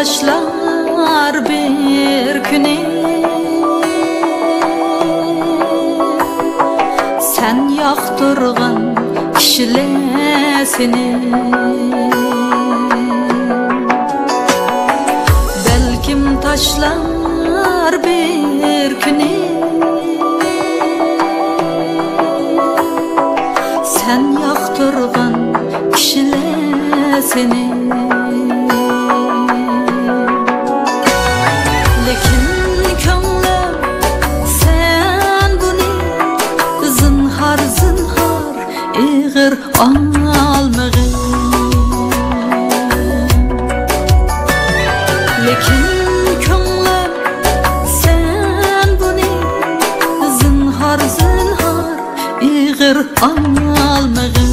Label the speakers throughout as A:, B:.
A: taşlar bir güne sen yaktırgan kişiler seni. Belkim taşlar bir güne sen yaktırgan kişiler seni. Lekin könglim sen bunu zinhar zinhar ig'ir almag'in. Lekin könglim sen bunu zinhar zinhar ig'ir almag'in.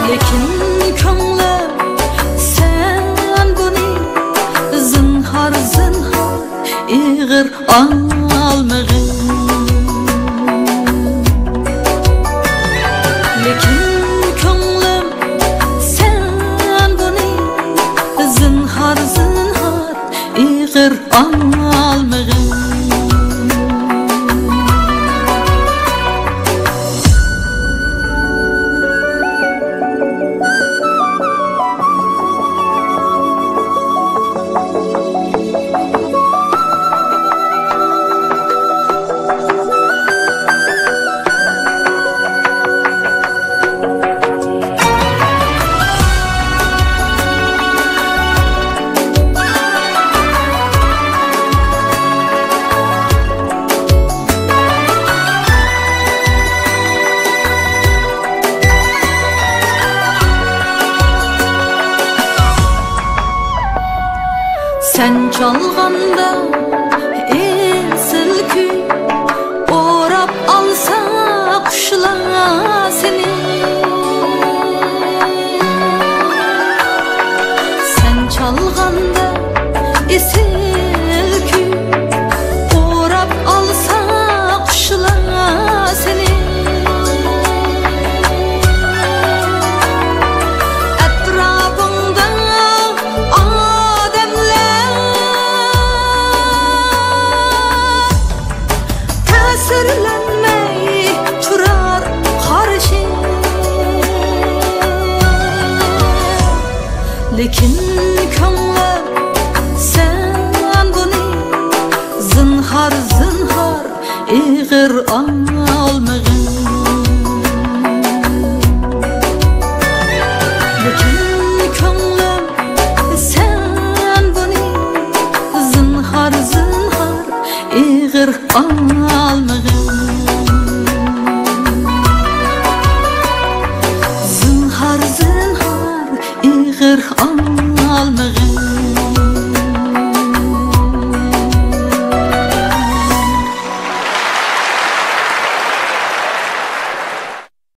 A: Lekin könglim sen bunu zinhar zinhar ig'ir almag'in. Lekin könglim sen bunu zinhar zinhar ig'ir almag'in. Sen çalganda esil kuy orap alsa kuşlar seni. Sen çalganda esil kuy orap alsa kuşlar seni. Sırlanmay turar karşı. Lekin könglim sen bunu zinhar zinhar ig'ir almag'in. Lekin könglim sen bunu zinhar zinhar ig'ir almag'in.